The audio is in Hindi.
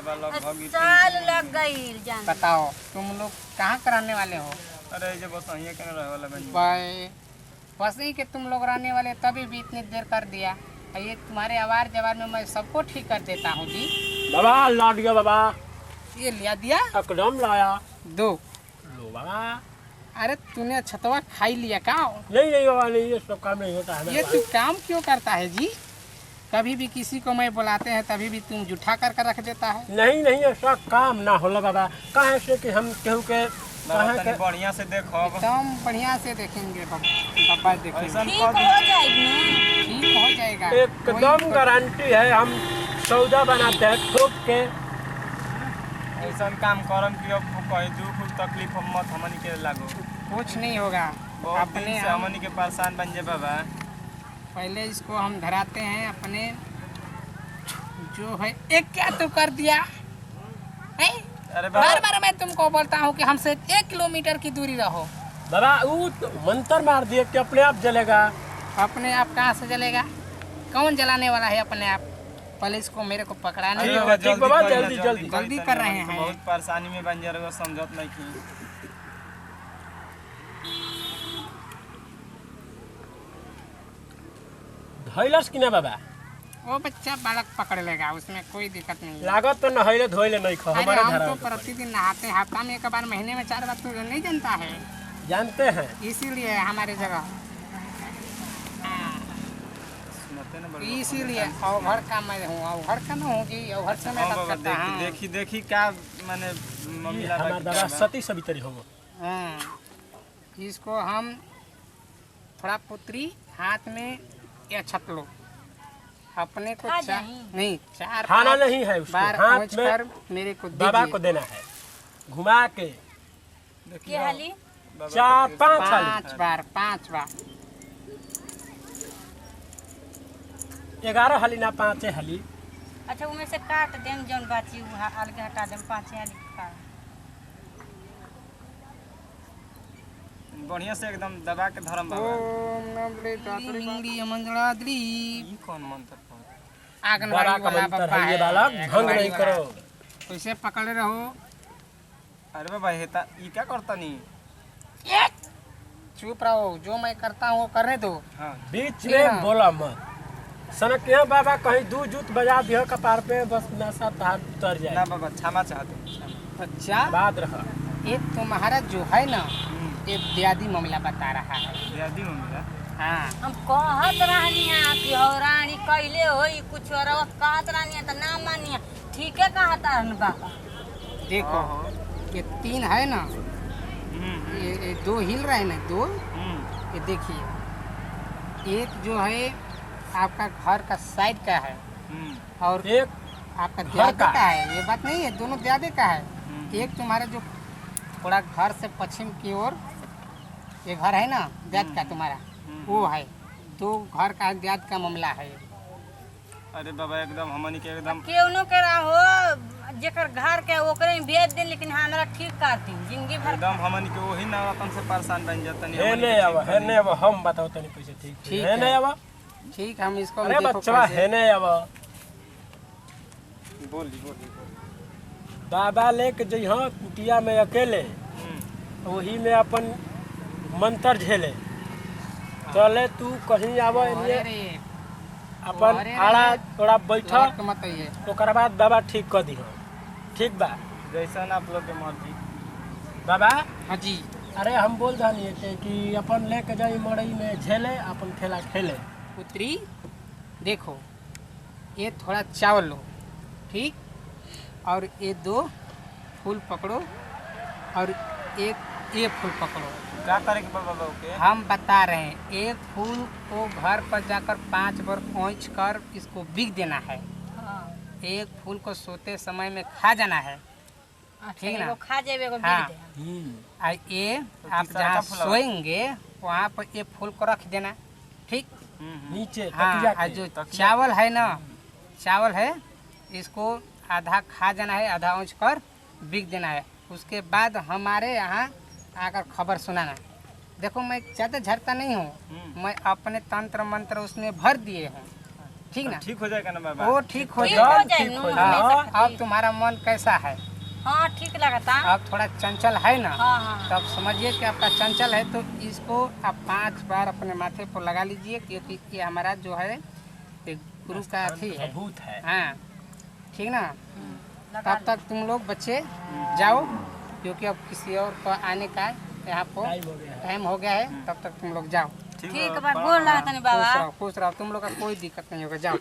साल लग गई। बताओ तुम लोग कहाँ कराने वाले हो? अरे जो बस यहीं के रहे वाला बस नहीं कि तुम लोग रहने वाले तभी भी इतनी देर कर दिया। ये तुम्हारे आवार जवार में मैं सबको ठीक कर देता हूँ जी। बाबा ला दिया बाबा, ये लिया दिया एकदम लाया दो। लो बाबा। अरे तूने छतवा खाई लिया का? नहीं नहीं बाबा नहीं, ये सब काम नहीं होता है। ये तू काम क्यों करता है जी? कभी भी किसी को मैं बुलाते हैं तभी भी तुम जुठा कर रख देता है। नहीं नहीं ऐसा काम ना होला बाबा। कहाँ से कि हम केहू के बढ़िया से देखो, एकदम बढ़िया से देखेंगे बाबा, देखेंगे ठीक हो जाएगी, ठीक हो जाएगा एकदम गारंटी है। हम सौदा बनाते हैं ठोक के। ऐसा काम करम कि अब कहीं दुख तकलीफ मत हमनी के लागो, कुछ नहीं होगा। अपने हमनी के परेशान बन जाए बाबा। पहले इसको हम धराते हैं अपने जो है। एक क्या तो कर दिया है? अरे बार बार मैं तुमको बोलता हूँ कि हमसे 1 किलोमीटर की दूरी रहो। बाबा वो तो मंत्र मार दिए कि अपने आप जलेगा। अपने आप कहाँ से जलेगा? कौन जलाने वाला है अपने आप? पहले इसको मेरे को पकड़ाने दो। ठीक बाबा, जल्दी जल्दी जल्दी कर रहे हैं। बहुत परेशानी में बन जा रहे हो, समझत नहीं की। धैलस कि ना बाबा? वो बच्चा बालक पकड़ लेगा, उसमें कोई दिक्कत नहीं है। लागत तो नहैले धोइले नहीं खो अरे हमारे हम धरा तो प्रतिदिन नहाते हैं, हफ्ता में 1 बार, महीने में 4 बार। तू नहीं जानता है? जानते हैं। इसीलिए हमारे जगह इसीलिए अवघर का मैं हूँ। अवघर का ना हूँ जी, अवघर से मैं बात करता हूँ। देखी देखी क्या माने मम्मीला हमारा दादा सती सवित्री हो। इसको हम थोड़ा पुत्री हाथ में या छत लो अपने को नहीं 4 खाना नहीं है उसको, बार हाथ में कर मेरे को बाबा को देना है। घुमा के के हाली 4-5 बार 5 बार 11 हाली ना 5 हाली। अच्छा उनमें से काट देम जौन बाची अलग हटा देम 5 हाली काट। बढ़िया से एकदम दबा के धरम बाबा। ओम नमः तात्री मंगलाद्री। ई कौन मंत्र पढ़? आंगनबाड़ी वाला बाबा है ये बालक, भंग नहीं करो। कैसे पकड़े रहो? अरे बाबा हेता ई क्या करता नहीं? चुप रहो, जो मैं करता हूँ वो करने दो। हाँ बीच में बोला मत। सनक यहाँ बाबा कहीं 2 जूत बजा दिया कपार पे, बस नशा तार उतर जाए। ना बाबा क्षमा चाहते। अच्छा बात रहा ये तुम्हारा जो है ना, ये ब्यादी मामला बता रहा है। ब्यादी मम्मीला हाँ हम कहत रहनी है कि हो रानी कैले होई कुछ और कहत रहनी है तो ना मानी है। ठीक है कहता है बाबा। देखो ये 3 है ना, ये 2 हिल रहे हैं ना, 2 ये देखिए। एक जो है आपका घर का साइड का है और एक आपका द्यादे का है। ये बात नहीं है, दोनों द्यादे का है। एक तुम्हारा जो थोड़ा घर से पश्चिम की ओर ये घर है ना द्याद का तुम्हारा, वो है। 2 घर का द्याद का मामला है। अरे बाबा एकदम हमनी के एकदम केवनो के रहो जेकर घर के ओकरे में भेज दे, लेकिन हमरा ठीक करती जिंदगी भर। एकदम हमनी के वही ना अपन से परेशान बन जाता नहीं। है नहीं आवा, है नहीं आवा। हम बताओ तनी कैसे ठीक है नहीं आवा। ठीक हम इसको अरे बच्चा है नहीं आवा। बोली बाबा लेके जइहा कुटिया में अकेले, वही में अपन मंत्र झेले चले। तू कहीं आवा अपन आड़ा थोड़ा बैठा, मत आइए। ओकर बाद बाबा ठीक कर दी। ठीक बा जैसा आप लोग के मर्जी बाबा। हाँ जी। अरे हम बोल रही थे कि अपन लेके जाई मड़ई में झेले, अपन खेला खेले। पुत्री देखो, ये थोड़ा चावल लो, ठीक, और ये 2 फूल पकड़ो और एक ये फूल पकड़ो। क्या करे के बाबा के? हम बता रहे हैं, एक फूल को घर पर जाकर 5 बार पोंछ कर इसको बिक देना है। एक फूल को सोते समय में खा जाना है, ठीक ना? खा जाए हाँ। और ये आप जहाँ सोएंगे वहाँ पर ये फूल को रख देना, ठीक। नीचे हाँ, और जो चावल है ना, चावल है, इसको आधा खा जाना है, आधा ऊँच कर बिक देना है। उसके बाद हमारे यहाँ आकर खबर सुनाना। देखो मैं ज़्यादा झरता नहीं हूँ, मैं अपने तंत्र मंत्र उसमें भर दिए हूँ, ठीक ना? ठीक हो जाएगा ना बाबा? वो ठीक हो ठीक जाएगा। हो जाए ठीक नु, हो हमेशा जाए। अब तुम्हारा मन कैसा है? हाँ ठीक लगता। अब थोड़ा चंचल है ना? हाँ हाँ तब समझिए कि आपका चंचल है, तो इसको आप 5 बार अपने माथे पर लगा लीजिए, क्योंकि ये हमारा जो है एक गुरु का अथी है। भूत है। हाँ ठीक ना? लगा तब तक तुम लोग बच्चे जाओ, क्योंकि अब किसी और को आने का यहाँ पर टाइम हो गया है। टाइम हो गया है। तब तक तुम लोग जाओ। ठीक बा, गोर लागत नहीं बाबा। खुश रहो, तुम लोग का कोई दिक्कत नहीं होगा, जाओ।